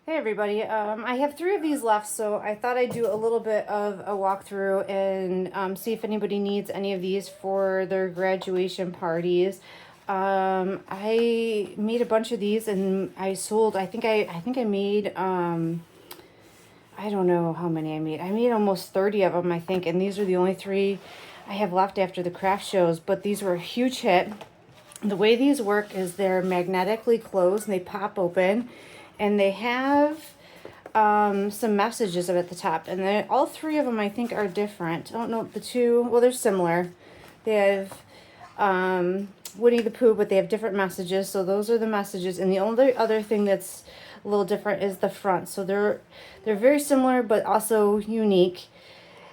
Hey everybody, I have 3 of these left, so I thought I'd do a little bit of a walkthrough and see if anybody needs any of these for their graduation parties. I made a bunch of these and I sold, I think I made, I don't know how many I made. I made almost 30 of them, I think, and these are the only 3 I have left after the craft shows, but these were a huge hit. The way these work is they're magnetically closed and they pop open. And they have some messages up at the top. And all 3 of them, I think, are different. I don't know, the 2, well, they're similar. They have Winnie the Pooh, but they have different messages. So those are the messages. And the only other thing that's a little different is the front. So they're very similar, but also unique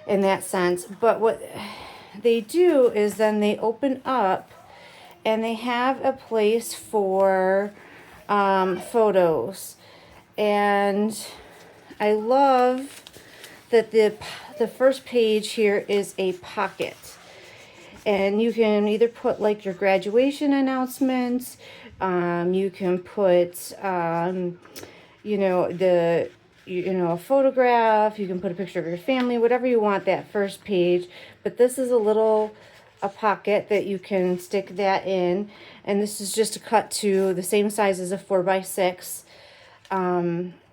in that sense. But what they do is then they open up and they have a place for photos. And I love that the first page here is a pocket, and you can either put like your graduation announcements, you can put a photograph, you can put a picture of your family, whatever you want that first page. But this is a pocket that you can stick that in, and this is just a cut to the same size as a 4x6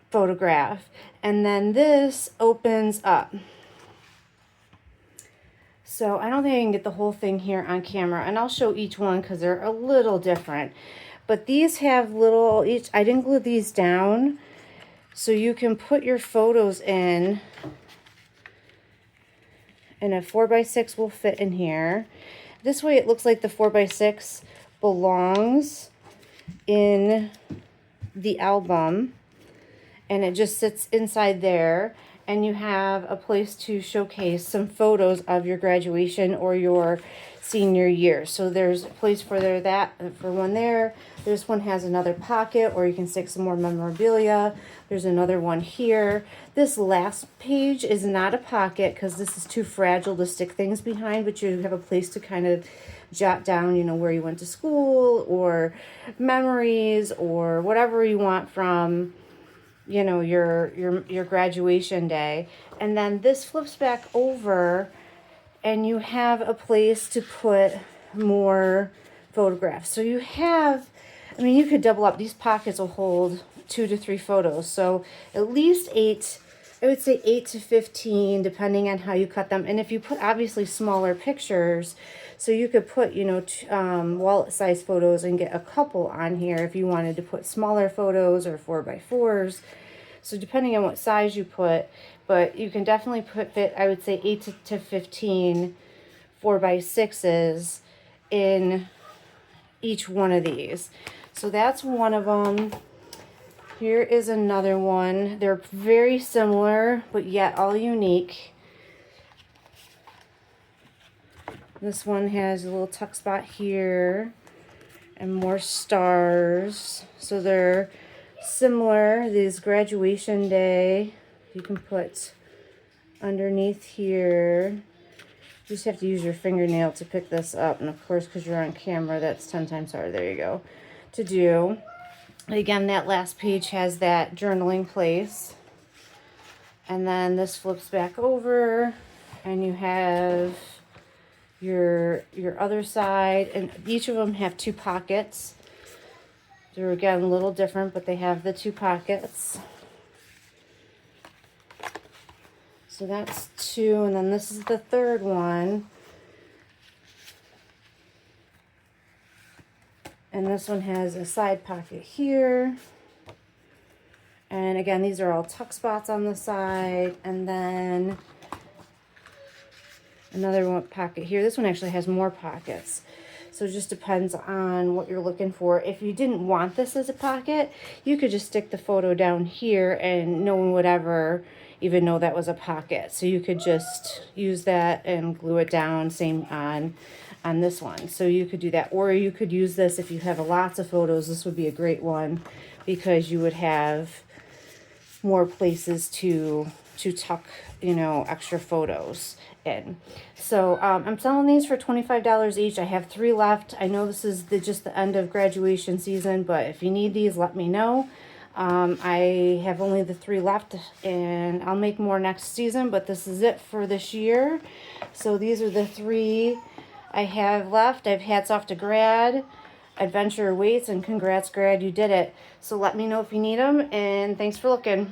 photograph. And then this opens up. So I don't think I can get the whole thing here on camera, and I'll show each one because they're a little different. But these have I didn't glue these down, so you can put your photos in, and a 4x6 will fit in here. This way it looks like the 4x6 belongs in the album, and it just sits inside there, and you have a place to showcase some photos of your graduation or your senior year. So there's a place for one there. This one has another pocket, or you can stick some more memorabilia. There's another one here. This last page is not a pocket because this is too fragile to stick things behind, but you have a place to kind of jot down, where you went to school or memories or whatever you want from, your graduation day. And then this flips back over and you have a place to put more photographs. So you could double up. These pockets will hold 2 to 3 photos. So at least 8, I would say 8 to 15, depending on how you cut them. And if you put obviously smaller pictures, so you could put, wallet size photos and get a couple on here if you wanted to put smaller photos or 4x4s. So depending on what size you put, but you can definitely fit, I would say 8 to 15 4x6s in each one of these. So that's one of them. Here is another one. They're very similar, but yet all unique. This one has a little tuck spot here and more stars. So they're similar. These graduation day, you can put underneath here. You just have to use your fingernail to pick this up. And of course, because you're on camera, that's 10 times harder. There you go. To do. Again, that last page has that journaling place. And then this flips back over and you have your other side, and each of them have 2 pockets. They're again a little different, but they have the 2 pockets. So that's 2, and then this is the third one. And this one has a side pocket here. And again, these are all tuck spots on the side. And then another one pocket here. This one actually has more pockets. So it just depends on what you're looking for. If you didn't want this as a pocket, you could just stick the photo down here and no one would ever even know that was a pocket. So you could just use that and glue it down. Same on this one. So you could do that. Or you could use this if you have lots of photos. This would be a great one because you would have more places to tuck, extra photos in. So I'm selling these for $25 each. I have 3 left. I know this is just the end of graduation season, but if you need these, let me know. I have only the 3 left, and I'll make more next season, but this is it for this year. So these are the 3 I have left. I've hats off to Grad, Adventure Awaits, and congrats, Grad, you did it. So let me know if you need them, and thanks for looking.